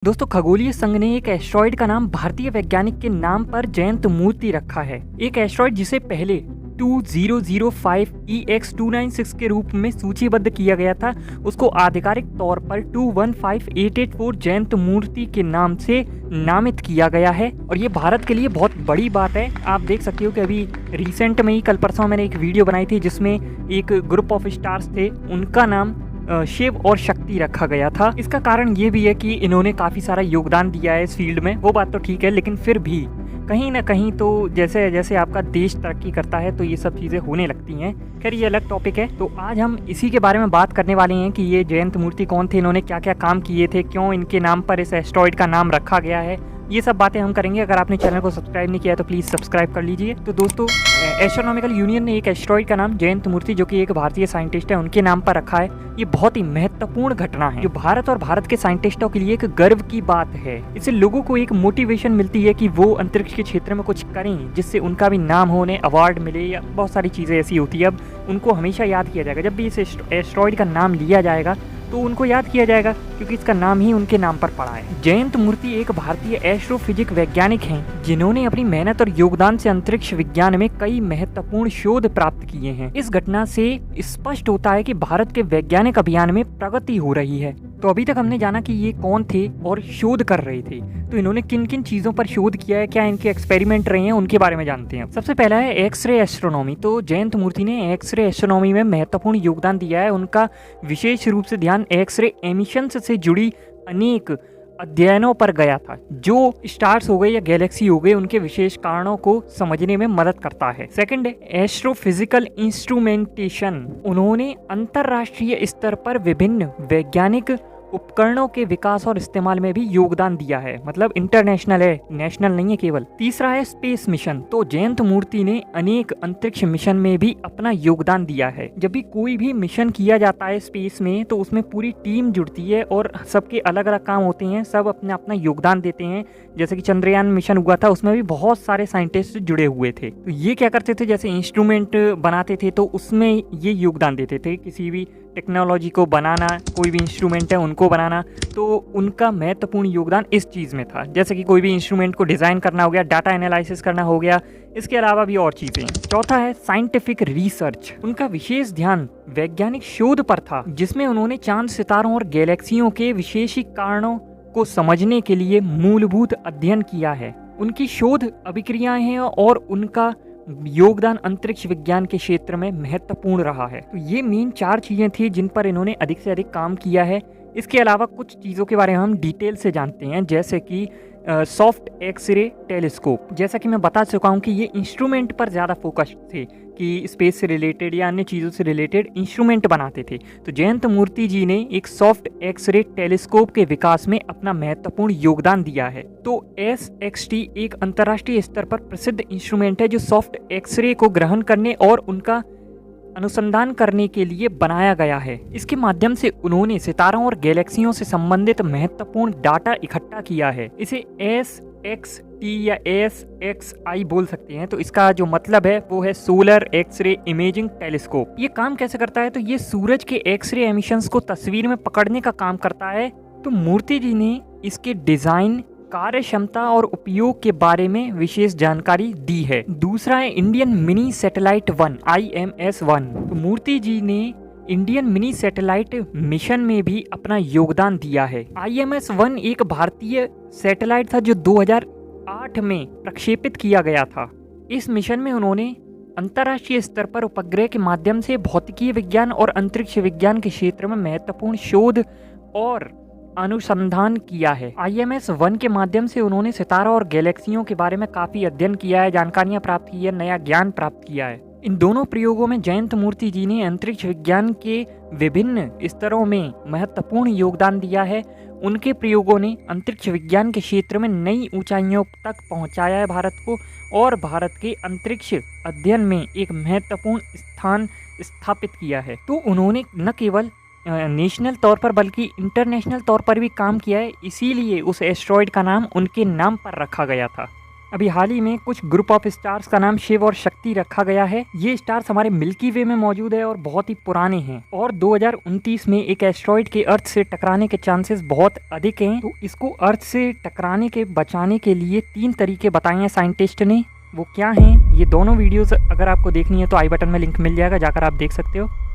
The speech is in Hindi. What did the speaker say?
दोस्तों खगोलीय संघ ने एक एस्ट्रॉइड का नाम भारतीय वैज्ञानिक के नाम पर जयंत मूर्ति रखा है। एक एस्ट्रॉइड जिसे पहले 2005 EX296 के रूप में सूचीबद्ध किया गया था, उसको आधिकारिक तौर पर 215884 जयंत मूर्ति के नाम से नामित किया गया है। और ये भारत के लिए बहुत बड़ी बात है। आप देख सकते हो कि अभी रिसेंट में ही कल परसों मैंने एक वीडियो बनाई थी जिसमें एक ग्रुप ऑफ स्टार्स थे, उनका नाम शिव और शक्ति रखा गया था। इसका कारण ये भी है कि इन्होंने काफ़ी सारा योगदान दिया है इस फील्ड में, वो बात तो ठीक है, लेकिन फिर भी कहीं ना कहीं तो जैसे जैसे आपका देश तरक्की करता है तो ये सब चीज़ें होने लगती हैं। खैर ये अलग टॉपिक है। तो आज हम इसी के बारे में बात करने वाले हैं कि ये जयंत मूर्ति कौन थे, इन्होंने क्या क्या काम किए थे, क्यों इनके नाम पर इस एस्ट्रॉइड का नाम रखा गया है, ये सब बातें हम करेंगे। अगर आपने चैनल को सब्सक्राइब नहीं किया तो प्लीज़ सब्सक्राइब कर लीजिए। तो दोस्तों एस्ट्रोनॉमिकल यूनियन ने एक एस्ट्रॉइड का नाम जयंत मूर्ति, जो कि एक भारतीय साइंटिस्ट है, उनके नाम पर रखा है। ये बहुत ही महत्वपूर्ण घटना है जो भारत और भारत के साइंटिस्टों के लिए एक गर्व की बात है। इससे लोगों को एक मोटिवेशन मिलती है कि वो अंतरिक्ष के क्षेत्र में कुछ करें जिससे उनका भी नाम हो, उन्हें अवार्ड मिले, या बहुत सारी चीज़ें ऐसी होती है। अब उनको हमेशा याद किया जाएगा, जब भी इस एस्ट्रॉइड का नाम लिया जाएगा तो उनको याद किया जाएगा क्योंकि इसका नाम ही उनके नाम पर पड़ा है। जयंत मूर्ति एक भारतीय एस्ट्रोफिजिक वैज्ञानिक हैं जिन्होंने अपनी मेहनत और योगदान से अंतरिक्ष विज्ञान में कई महत्वपूर्ण शोध प्राप्त किए हैं। इस घटना से स्पष्ट होता है कि भारत के वैज्ञानिक अभियान में प्रगति हो रही है। तो अभी तक हमने जाना कि ये कौन थे और शोध कर रहे थे, तो इन्होंने किन किन चीज़ों पर शोध किया है, क्या इनके एक्सपेरिमेंट रहे हैं, उनके बारे में जानते हैं। सबसे पहला है एक्सरे एस्ट्रोनॉमी। तो जयंत मूर्ति ने एक्सरे एस्ट्रोनॉमी में महत्वपूर्ण योगदान दिया है। उनका विशेष रूप से ध्यान एक्सरे एमिशंस से जुड़ी अनेक अध्ययनों पर गया था, जो स्टार्स हो गए या गैलेक्सी हो गए, उनके विशेष कारणों को समझने में मदद करता है। सेकंड है एस्ट्रोफिजिकल इंस्ट्रूमेंटेशन। उन्होंने अंतरराष्ट्रीय स्तर पर विभिन्न वैज्ञानिक उपकरणों के विकास और इस्तेमाल में भी योगदान दिया है, मतलब इंटरनेशनल है, नेशनल नहीं है केवल। तीसरा है स्पेस मिशन। तो जयंत मूर्ति ने अनेक अंतरिक्ष मिशन में भी अपना योगदान दिया है। जब भी कोई भी मिशन किया जाता है स्पेस में तो उसमें पूरी टीम जुड़ती है और सबके अलग अलग काम होते हैं, सब अपना अपना योगदान देते हैं। जैसे कि चंद्रयान मिशन हुआ था, उसमें भी बहुत सारे साइंटिस्ट जुड़े हुए थे। तो ये क्या करते थे, जैसे इंस्ट्रूमेंट बनाते थे तो उसमें ये योगदान देते थे, किसी भी टेक्नोलॉजी को बनाना, कोई भी इंस्ट्रूमेंट है उनको बनाना, तो उनका महत्वपूर्ण योगदान इस चीज़ में था। जैसे कि कोई भी इंस्ट्रूमेंट को डिज़ाइन करना हो गया, डाटा एनालिसिस करना हो गया, इसके अलावा भी और चीज़ें। चौथा है साइंटिफिक रिसर्च। उनका विशेष ध्यान वैज्ञानिक शोध पर था, जिसमें उन्होंने चांद, सितारों और गैलेक्सियों के विशेषिक कारणों को समझने के लिए मूलभूत अध्ययन किया है। उनकी शोध अभिक्रियाएं हैं और उनका योगदान अंतरिक्ष विज्ञान के क्षेत्र में महत्वपूर्ण रहा है। तो ये मेन 4 चीजें थी जिन पर इन्होंने अधिक से अधिक काम किया है। इसके अलावा कुछ चीज़ों के बारे में हम डिटेल से जानते हैं, जैसे कि सॉफ्ट एक्सरे टेलीस्कोप। जैसा कि मैं बता चुका हूँ कि ये इंस्ट्रूमेंट पर ज़्यादा फोकस थे, कि स्पेस से रिलेटेड या अन्य चीज़ों से रिलेटेड इंस्ट्रूमेंट बनाते थे। तो जयंत मूर्ति जी ने एक सॉफ्ट एक्सरे टेलीस्कोप के विकास में अपना महत्वपूर्ण योगदान दिया है। तो SXT एक अंतर्राष्ट्रीय स्तर पर प्रसिद्ध इंस्ट्रूमेंट है जो सॉफ्ट एक्सरे को ग्रहण करने और उनका अनुसंधान करने के लिए बनाया गया है। इसके माध्यम से उन्होंने सितारों और गैलेक्सियों से संबंधित महत्वपूर्ण डाटा इकट्ठा किया है। इसे SXT या SXI बोल सकते हैं। तो इसका जो मतलब है वो है सोलर एक्सरे इमेजिंग टेलीस्कोप। ये काम कैसे करता है, तो ये सूरज के एक्सरे एमिशंस को तस्वीर में पकड़ने का काम करता है। तो मूर्ति जी ने इसके डिजाइन, कार्य क्षमता और उपयोग के बारे में विशेष जानकारी दी है। दूसरा है इंडियन मिनी सैटेलाइट 1 IMS-1। तो मूर्ति जी ने इंडियन मिनी सैटेलाइट मिशन में भी अपना योगदान दिया है। IMS-1 एक भारतीय सैटेलाइट था जो 2008 में प्रक्षेपित किया गया था। इस मिशन में उन्होंने अंतर्राष्ट्रीय स्तर पर उपग्रह के माध्यम से भौतिकीय विज्ञान और अंतरिक्ष विज्ञान के क्षेत्र में महत्वपूर्ण शोध और अनुसंधान किया है। IMS-1 के माध्यम से उन्होंने सितारों और गैलेक्सियों के बारे में काफी अध्ययन किया है, जानकारियां प्राप्त की है, नया ज्ञान प्राप्त किया है। इन दोनों प्रयोगों में जयंत मूर्ति जी ने अंतरिक्ष विज्ञान के विभिन्न स्तरों में महत्वपूर्ण योगदान दिया है। उनके प्रयोगों ने अंतरिक्ष विज्ञान के क्षेत्र में नई ऊंचाइयों तक पहुंचाया है भारत को, और भारत के अंतरिक्ष अध्ययन में एक महत्वपूर्ण स्थान स्थापित किया है। तो उन्होंने न केवल नेशनल तौर पर बल्कि इंटरनेशनल तौर पर भी काम किया है, इसीलिए उस एस्ट्रॉइड का नाम उनके नाम पर रखा गया था। अभी हाल ही में कुछ ग्रुप ऑफ स्टार्स का नाम शिव और शक्ति रखा गया है। ये स्टार्स हमारे मिल्की वे में मौजूद है और बहुत ही पुराने हैं और 2029 में एक एस्ट्रॉइड के अर्थ से टकराने के चांसेस बहुत अधिक हैं। तो इसको अर्थ से टकराने के बचाने के लिए 3 तरीके बताए हैं साइंटिस्ट ने। वो क्या हैं, ये दोनों वीडियोस अगर आपको देखनी है तो आई बटन में लिंक मिल जाएगा, जाकर आप देख सकते हो।